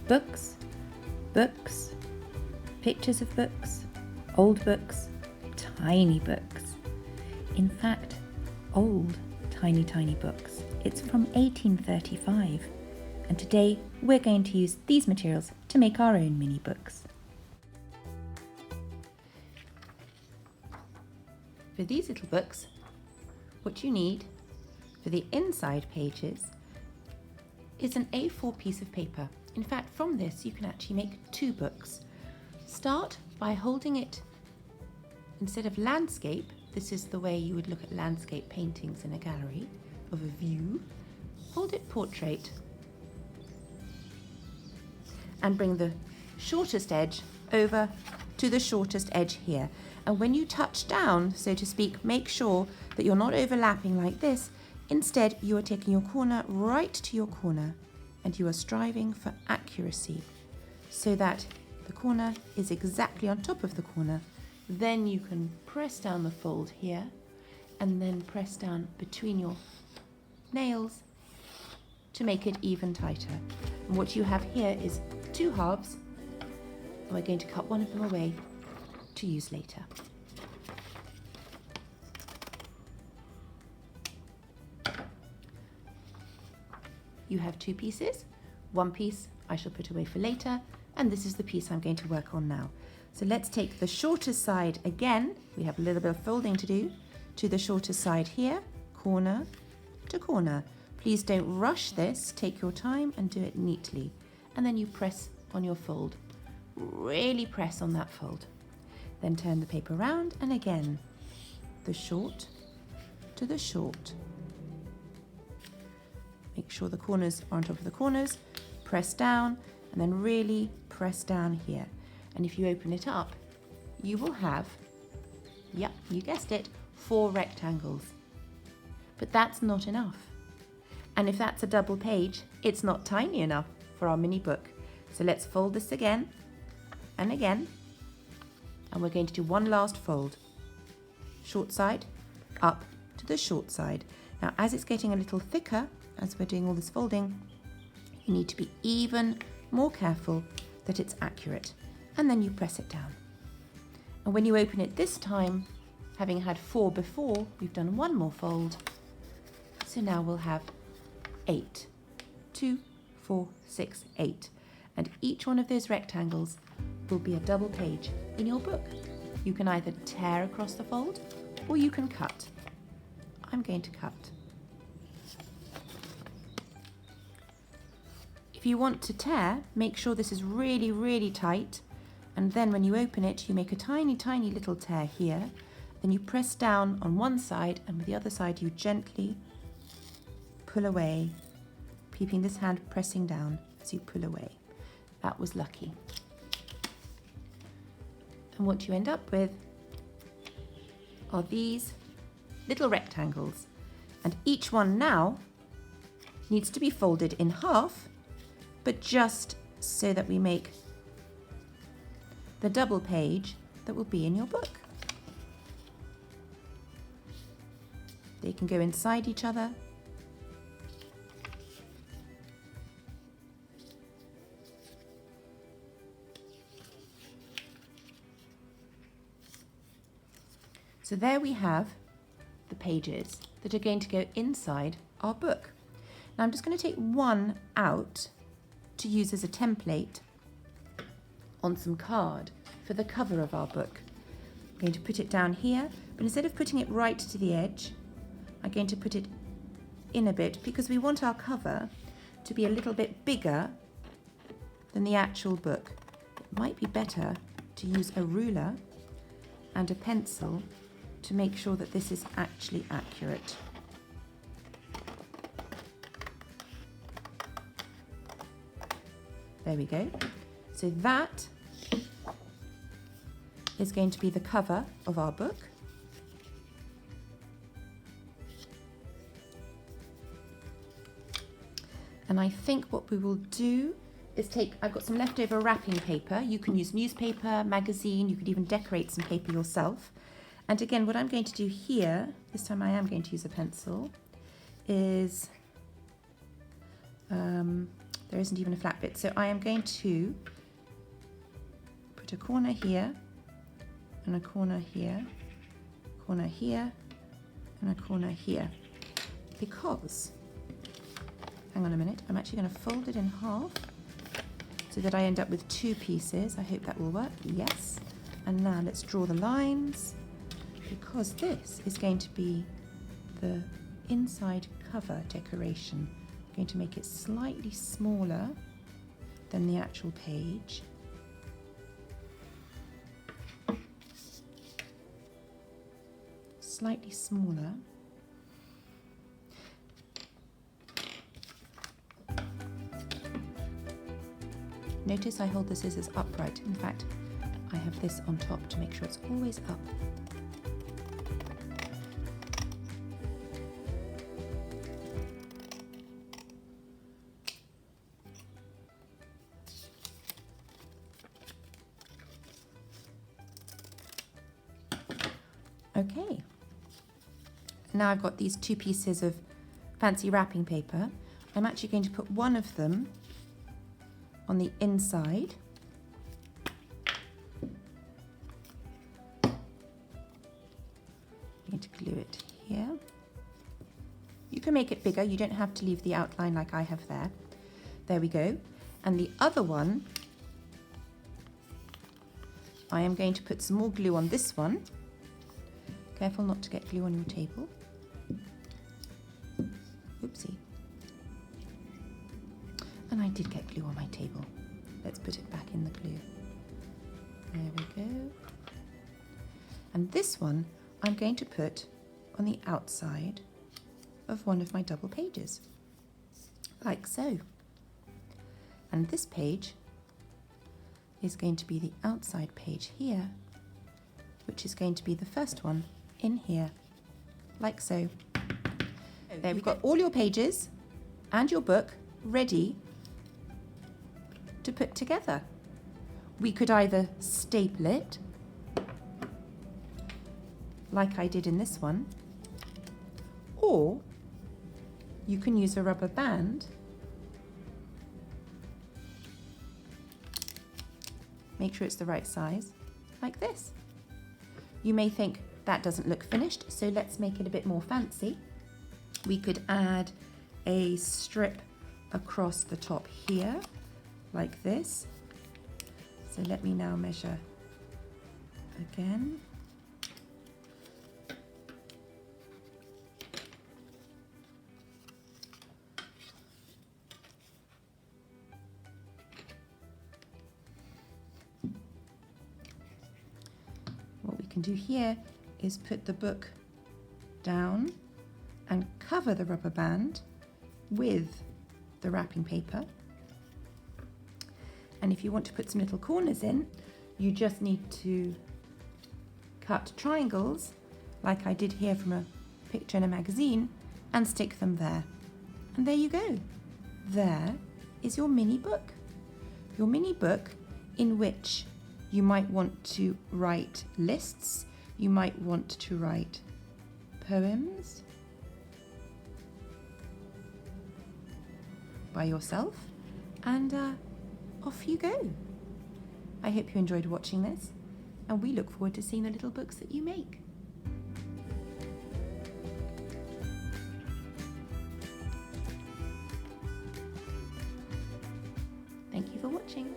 Books, books, pictures of books, old books, tiny books. In fact, old tiny books. It's from 1835, and today we're going to use these materials to make our own mini books. For these little books, what you need for the inside pages is an A4 piece of paper. In fact, from this you can actually make 2 books. Start by holding it, instead of landscape, this is the way you would look at landscape paintings in a gallery of a view, hold it portrait and bring the shortest edge over to the shortest edge here. And when you touch down, so to speak, make sure that you're not overlapping like this. Instead, you are taking your corner right to your corner and you are striving for accuracy so that the corner is exactly on top of the corner. Then you can press down the fold here and then press down between your nails to make it even tighter. And what you have here is 2 halves, and we're going to cut one of them away to use later. You have 2 pieces. One piece I shall put away for later, and this is the piece I'm going to work on now. So let's take the shortest side again, we have a little bit of folding to do, to the shortest side here, corner to corner. Please don't rush this, take your time and do it neatly. And then you press on your fold. Really press on that fold. Then turn the paper around and again, the short to the short. Make sure the corners are on top of the corners, press down and then really press down here. And if you open it up, you will have, yep, you guessed it, 4 rectangles. But that's not enough. And if that's a double page, it's not tiny enough for our mini book. So let's fold this again and again. And we're going to do one last fold. Short side, up to the short side. Now, as it's getting a little thicker, as we're doing all this folding, you need to be even more careful that it's accurate. And then you press it down. And when you open it this time, having had 4 before, we've done 1 more fold. So now we'll have 8. 2, 4, 6, 8. And each one of those rectangles will be a double page in your book. You can either tear across the fold or you can cut. I'm going to cut. If you want to tear, make sure this is really tight, and then when you open it, you make a tiny little tear here. Then you press down on one side, and with the other side you gently pull away, keeping this hand pressing down as you pull away. That was lucky. And what you end up with are these little rectangles, and each one now needs to be folded in half, but just so that we make the double page that will be in your book. They can go inside each other. So there we have the pages that are going to go inside our book. Now I'm just going to take one out to use as a template on some card for the cover of our book. I'm going to put it down here, but instead of putting it right to the edge, I'm going to put it in a bit because we want our cover to be a little bit bigger than the actual book. It might be better to use a ruler and a pencil to make sure that this is actually accurate. There we go. So that is going to be the cover of our book. And I think what we will do is I've got some leftover wrapping paper. You can use newspaper, magazine, you could even decorate some paper yourself. And again, what I'm going to do here, this time I am going to use a pencil, is There isn't even a flat bit. So I am going to put a corner here, and a corner here, and a corner here. Because, hang on a minute, I'm actually going to fold it in half so that I end up with 2 pieces. I hope that will work. Yes. And now let's draw the lines, because this is going to be the inside cover decoration. I'm going to make it slightly smaller than the actual page. Slightly smaller. Notice I hold the scissors upright. In fact, I have this on top to make sure it's always up. Okay. Now I've got these 2 pieces of fancy wrapping paper. I'm actually going to put one of them on the inside. I'm going to glue it here. You can make it bigger, you don't have to leave the outline like I have there. There we go. And the other one, I am going to put some more glue on this one. Careful not to get glue on your table. Oopsie. And I did get glue on my table. Let's put it back in the glue. There we go. And this one I'm going to put on the outside of one of my double pages, like so. And this page is going to be the outside page here, which is going to be the first one in here, like so. There we've got all your pages and your book ready to put together. We could either staple it, like I did in this one, or you can use a rubber band make sure it's the right size, like this. You may think that doesn't look finished, so let's make it a bit more fancy. We could add a strip across the top here, like this. So let me now measure again. What we can do here is put the book down and cover the rubber band with the wrapping paper. And if you want to put some little corners in, you just need to cut triangles, like I did here from a picture in a magazine, and stick them there. And there you go. There is your mini book. Your mini book in which you might want to write lists, you might want to write poems by yourself, and off you go. I hope you enjoyed watching this, and we look forward to seeing the little books that you make. Thank you for watching.